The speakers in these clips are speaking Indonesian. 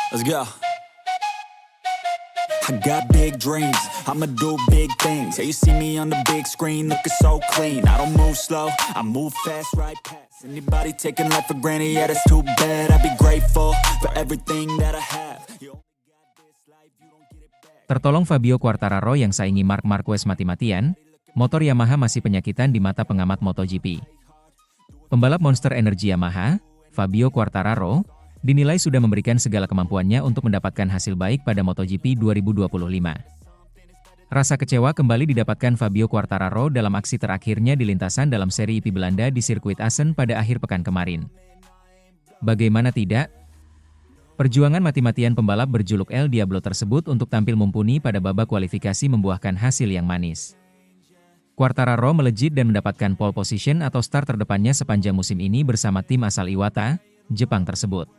Let's go. I got big dreams, I'ma do big things. Yeah, you see me on the big screen, looking so clean. I don't move slow, I move fast, right past anybody taking life for granted, yeah, that's too bad. I'd be grateful for everything that I have. You only got this life, you don't get it back. Tertolong Fabio Quartararo yang saingi Marc Marquez mati-matian, motor Yamaha masih penyakitan di mata pengamat MotoGP. Pembalap Monster Energy Yamaha, Fabio Quartararo, dinilai sudah memberikan segala kemampuannya untuk mendapatkan hasil baik pada MotoGP 2025. Rasa kecewa kembali didapatkan Fabio Quartararo dalam aksi terakhirnya di lintasan dalam seri IP Belanda di sirkuit Assen pada akhir pekan kemarin. Bagaimana tidak? Perjuangan mati-matian pembalap berjuluk El Diablo tersebut untuk tampil mumpuni pada babak kualifikasi membuahkan hasil yang manis. Quartararo melejit dan mendapatkan pole position atau start terdepannya sepanjang musim ini bersama tim asal Iwata, Jepang tersebut.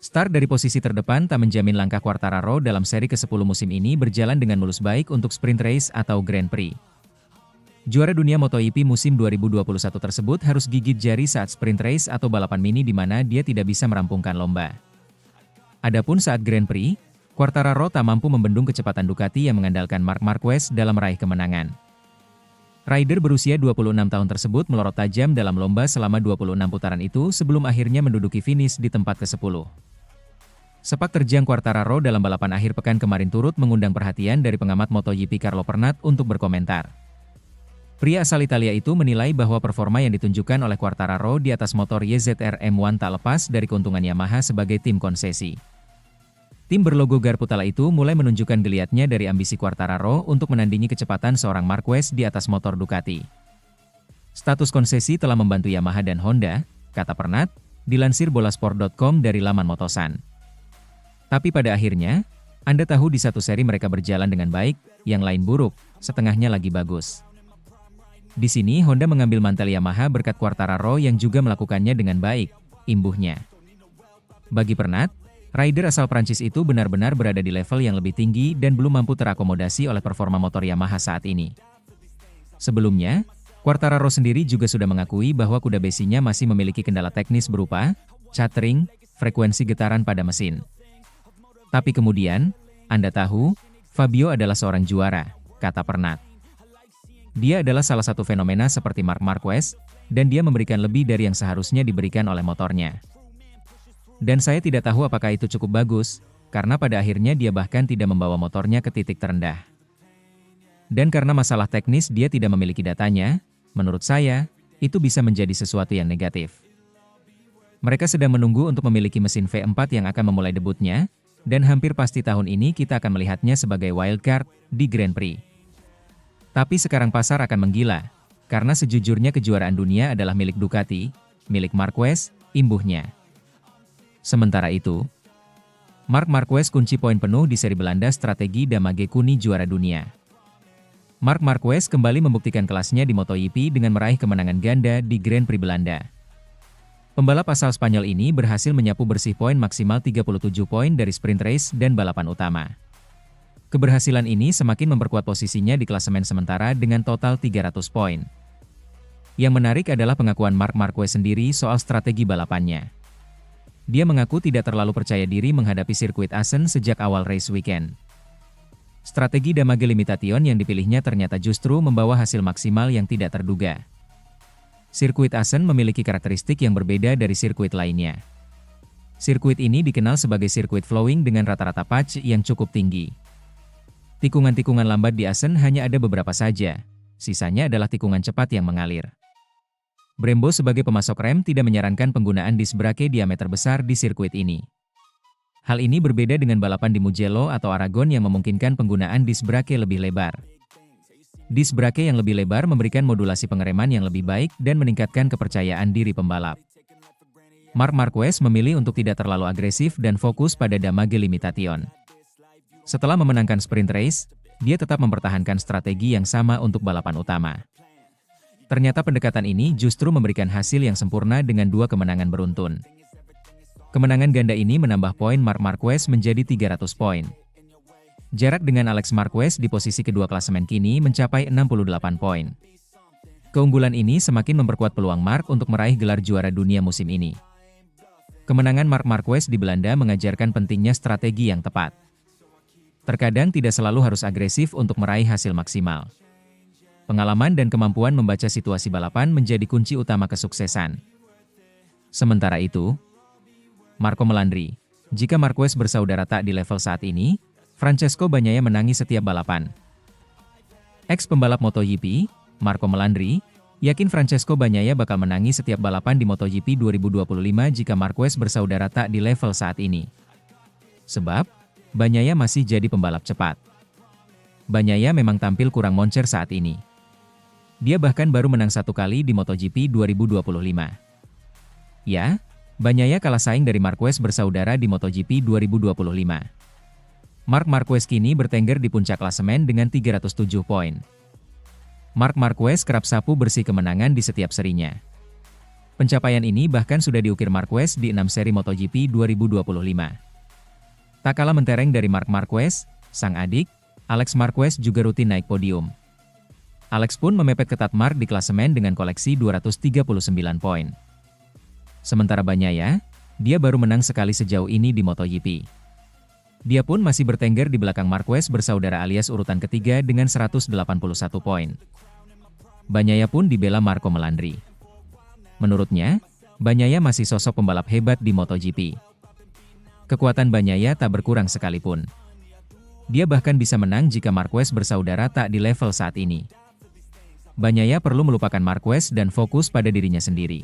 Start dari posisi terdepan tak menjamin langkah Quartararo dalam seri ke-10 musim ini berjalan dengan mulus baik untuk sprint race atau Grand Prix. Juara dunia MotoGP musim 2021 tersebut harus gigit jari saat sprint race atau balapan mini di mana dia tidak bisa merampungkan lomba. Adapun saat Grand Prix, Quartararo tak mampu membendung kecepatan Ducati yang mengandalkan Marc Marquez dalam meraih kemenangan. Rider berusia 26 tahun tersebut melorot tajam dalam lomba selama 26 putaran itu sebelum akhirnya menduduki finish di tempat ke-10. Sepak terjang Quartararo dalam balapan akhir pekan kemarin turut mengundang perhatian dari pengamat MotoGP Carlo Pernat untuk berkomentar. Pria asal Italia itu menilai bahwa performa yang ditunjukkan oleh Quartararo di atas motor YZR M1 tak lepas dari keuntungan Yamaha sebagai tim konsesi. Tim berlogo Garputala itu mulai menunjukkan geliatnya dari ambisi Quartararo untuk menandingi kecepatan seorang Marquez di atas motor Ducati. Status konsesi telah membantu Yamaha dan Honda, kata Pernat, dilansir bolasport.com dari laman Motosan. Tapi pada akhirnya, Anda tahu di satu seri mereka berjalan dengan baik, yang lain buruk, setengahnya lagi bagus. Di sini Honda mengambil mantel Yamaha berkat Quartararo yang juga melakukannya dengan baik, imbuhnya. Bagi Pernat, rider asal Prancis itu benar-benar berada di level yang lebih tinggi dan belum mampu terakomodasi oleh performa motor Yamaha saat ini. Sebelumnya, Quartararo sendiri juga sudah mengakui bahwa kuda besinya masih memiliki kendala teknis berupa chartering, frekuensi getaran pada mesin. Tapi kemudian, Anda tahu, Fabio adalah seorang juara, kata Pernat. Dia adalah salah satu fenomena seperti Marc Marquez, dan dia memberikan lebih dari yang seharusnya diberikan oleh motornya. Dan saya tidak tahu apakah itu cukup bagus, karena pada akhirnya dia bahkan tidak membawa motornya ke titik terendah. Dan karena masalah teknis dia tidak memiliki datanya, menurut saya, itu bisa menjadi sesuatu yang negatif. Mereka sedang menunggu untuk memiliki mesin V4 yang akan memulai debutnya, dan hampir pasti tahun ini kita akan melihatnya sebagai wildcard di Grand Prix. Tapi sekarang pasar akan menggila, karena sejujurnya kejuaraan dunia adalah milik Ducati, milik Marquez, imbuhnya. Sementara itu, Marc Marquez kunci poin penuh di seri Belanda strategi Damage Kuni juara dunia. Marc Marquez kembali membuktikan kelasnya di MotoGP dengan meraih kemenangan ganda di Grand Prix Belanda. Pembalap asal Spanyol ini berhasil menyapu bersih poin maksimal 37 poin dari sprint race dan balapan utama. Keberhasilan ini semakin memperkuat posisinya di klasemen sementara dengan total 300 poin. Yang menarik adalah pengakuan Marc Marquez sendiri soal strategi balapannya. Dia mengaku tidak terlalu percaya diri menghadapi sirkuit Assen sejak awal race weekend. Strategi Damage Limitation yang dipilihnya ternyata justru membawa hasil maksimal yang tidak terduga. Sirkuit Assen memiliki karakteristik yang berbeda dari sirkuit lainnya. Sirkuit ini dikenal sebagai sirkuit flowing dengan rata-rata patch yang cukup tinggi. Tikungan-tikungan lambat di Assen hanya ada beberapa saja, sisanya adalah tikungan cepat yang mengalir. Brembo sebagai pemasok rem tidak menyarankan penggunaan disc brake diameter besar di sirkuit ini. Hal ini berbeda dengan balapan di Mugello atau Aragon yang memungkinkan penggunaan disc brake lebih lebar. Disc brake yang lebih lebar memberikan modulasi pengereman yang lebih baik dan meningkatkan kepercayaan diri pembalap. Marc Marquez memilih untuk tidak terlalu agresif dan fokus pada Damage Limitation. Setelah memenangkan sprint race, dia tetap mempertahankan strategi yang sama untuk balapan utama. Ternyata pendekatan ini justru memberikan hasil yang sempurna dengan 2 kemenangan beruntun. Kemenangan ganda ini menambah poin Marc Marquez menjadi 300 poin. Jarak dengan Alex Marquez di posisi kedua klasemen kini mencapai 68 poin. Keunggulan ini semakin memperkuat peluang Marc untuk meraih gelar juara dunia musim ini. Kemenangan Marc Marquez di Belanda mengajarkan pentingnya strategi yang tepat. Terkadang tidak selalu harus agresif untuk meraih hasil maksimal. Pengalaman dan kemampuan membaca situasi balapan menjadi kunci utama kesuksesan. Sementara itu, Marco melandri, jika Marquez bersaudara tak di level saat ini, Francesco Bagnaia menangi setiap balapan. Ex-pembalap MotoGP, Marco melandri, yakin Francesco Bagnaia bakal menangi setiap balapan di MotoGP 2025 jika Marquez bersaudara tak di level saat ini. Sebab, Bagnaia masih jadi pembalap cepat. Bagnaia memang tampil kurang moncer saat ini. Dia bahkan baru menang 1 kali di MotoGP 2025. Ya, Bagnaia kalah saing dari Marquez bersaudara di MotoGP 2025. Marc Marquez kini bertengger di puncak klasemen dengan 307 poin. Marc Marquez kerap sapu bersih kemenangan di setiap serinya. Pencapaian ini bahkan sudah diukir Marquez di 6 seri MotoGP 2025. Tak kalah mentereng dari Marc Marquez, sang adik, Alex Marquez juga rutin naik podium. Alex pun memepet ketat Marc di klasemen dengan koleksi 239 poin. Sementara Bagnaia, dia baru menang sekali sejauh ini di MotoGP. Dia pun masih bertengger di belakang Marquez bersaudara alias urutan ketiga dengan 181 poin. Bagnaia pun dibela Marco melandri. Menurutnya, Bagnaia masih sosok pembalap hebat di MotoGP. Kekuatan Bagnaia tak berkurang sekalipun. Dia bahkan bisa menang jika Marquez bersaudara tak di level saat ini. Bagnaia perlu melupakan Marquez dan fokus pada dirinya sendiri.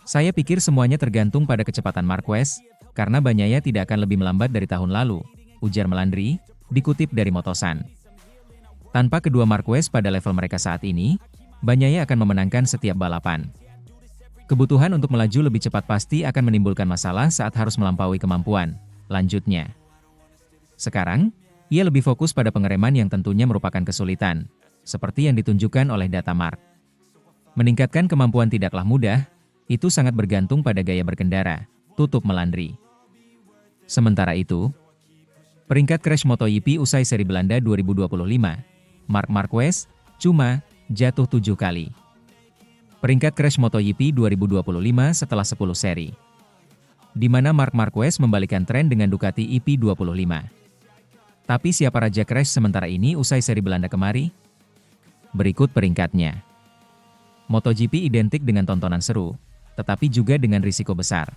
Saya pikir semuanya tergantung pada kecepatan Marquez, karena Bagnaia tidak akan lebih melambat dari tahun lalu, ujar melandri, dikutip dari Motosan. Tanpa kedua Marquez pada level mereka saat ini, Bagnaia akan memenangkan setiap balapan. Kebutuhan untuk melaju lebih cepat pasti akan menimbulkan masalah saat harus melampaui kemampuan, lanjutnya. Sekarang, ia lebih fokus pada pengereman yang tentunya merupakan kesulitan, seperti yang ditunjukkan oleh data Marc. Meningkatkan kemampuan tidaklah mudah, itu sangat bergantung pada gaya berkendara, tutup melandri. Sementara itu, peringkat Crash MotoGP usai seri Belanda 2025, Marc Marquez cuma jatuh 7 kali. Peringkat Crash MotoGP 2025 setelah 10 seri, di mana Marc Marquez membalikan tren dengan Ducati EP25. Tapi siapa raja Crash sementara ini usai seri Belanda kemari? Berikut peringkatnya. MotoGP identik dengan tontonan seru, tetapi juga dengan risiko besar.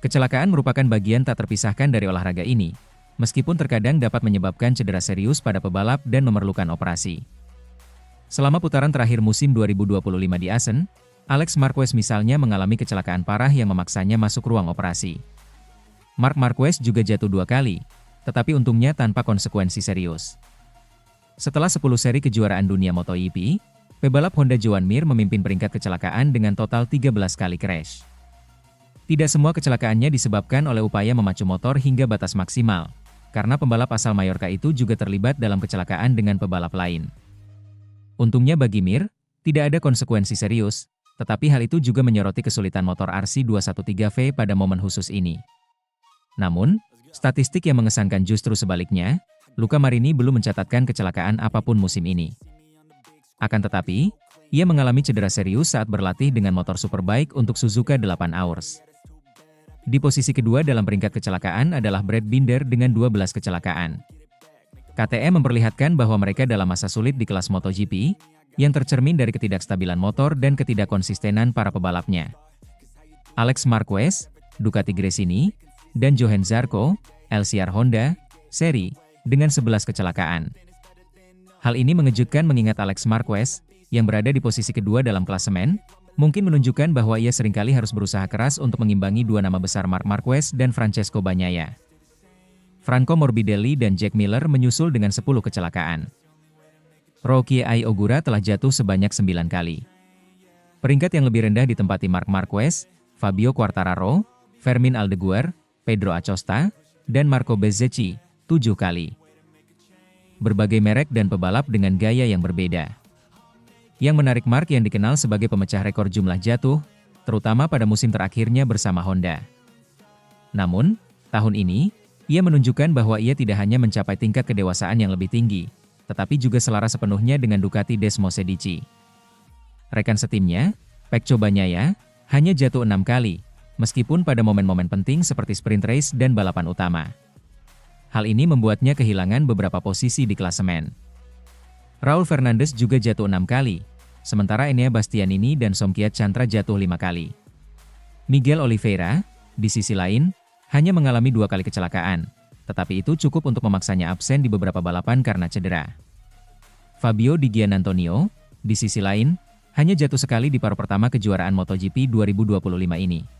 Kecelakaan merupakan bagian tak terpisahkan dari olahraga ini, meskipun terkadang dapat menyebabkan cedera serius pada pebalap dan memerlukan operasi. Selama putaran terakhir musim 2025 di Assen, Alex Marquez misalnya mengalami kecelakaan parah yang memaksanya masuk ruang operasi. Marc Marquez juga jatuh 2 kali, tetapi untungnya tanpa konsekuensi serius. Setelah 10 seri kejuaraan dunia MotoGP, pebalap Honda Joan Mir memimpin peringkat kecelakaan dengan total 13 kali crash. Tidak semua kecelakaannya disebabkan oleh upaya memacu motor hingga batas maksimal, karena pembalap asal Mallorca itu juga terlibat dalam kecelakaan dengan pebalap lain. Untungnya bagi Mir, tidak ada konsekuensi serius, tetapi hal itu juga menyoroti kesulitan motor RC213V pada momen khusus ini. Namun, statistik yang mengesankan justru sebaliknya, Luca Marini belum mencatatkan kecelakaan apapun musim ini. Akan tetapi, ia mengalami cedera serius saat berlatih dengan motor Superbike untuk Suzuka 8 Hours. Di posisi kedua dalam peringkat kecelakaan adalah Brad Binder dengan 12 kecelakaan. KTM memperlihatkan bahwa mereka dalam masa sulit di kelas MotoGP, yang tercermin dari ketidakstabilan motor dan ketidakkonsistenan para pebalapnya. Alex Marquez, Ducati Gresini, dan Johan Zarco, LCR Honda, seri, dengan 11 kecelakaan. Hal ini mengejutkan mengingat Alex Marquez, yang berada di posisi kedua dalam klasemen, mungkin menunjukkan bahwa ia seringkali harus berusaha keras untuk mengimbangi dua nama besar Marc Marquez dan Francesco Bagnaia. Franco Morbidelli dan Jack Miller menyusul dengan 10 kecelakaan. Rookie Ai Ogura telah jatuh sebanyak 9 kali. Peringkat yang lebih rendah ditempati Marc Marquez, Fabio Quartararo, Fermin Aldeguer, Pedro Acosta, dan Marco Bezzecchi, 7 kali. Berbagai merek dan pebalap dengan gaya yang berbeda. Yang menarik Marc yang dikenal sebagai pemecah rekor jumlah jatuh, terutama pada musim terakhirnya bersama Honda. Namun, tahun ini, ia menunjukkan bahwa ia tidak hanya mencapai tingkat kedewasaan yang lebih tinggi, tetapi juga selaras sepenuhnya dengan Ducati Desmosedici. Rekan setimnya, Pecco Bagnaia, hanya jatuh 6 kali, meskipun pada momen-momen penting seperti sprint race dan balapan utama. Hal ini membuatnya kehilangan beberapa posisi di klasemen. Raul Fernandez juga jatuh 6 kali, sementara Enea Bastianini dan Somkiat Chantra jatuh 5 kali. Miguel Oliveira, di sisi lain, hanya mengalami 2 kali kecelakaan, tetapi itu cukup untuk memaksanya absen di beberapa balapan karena cedera. Fabio Di Giannantonio, di sisi lain, hanya jatuh sekali di paruh pertama kejuaraan MotoGP 2025 ini.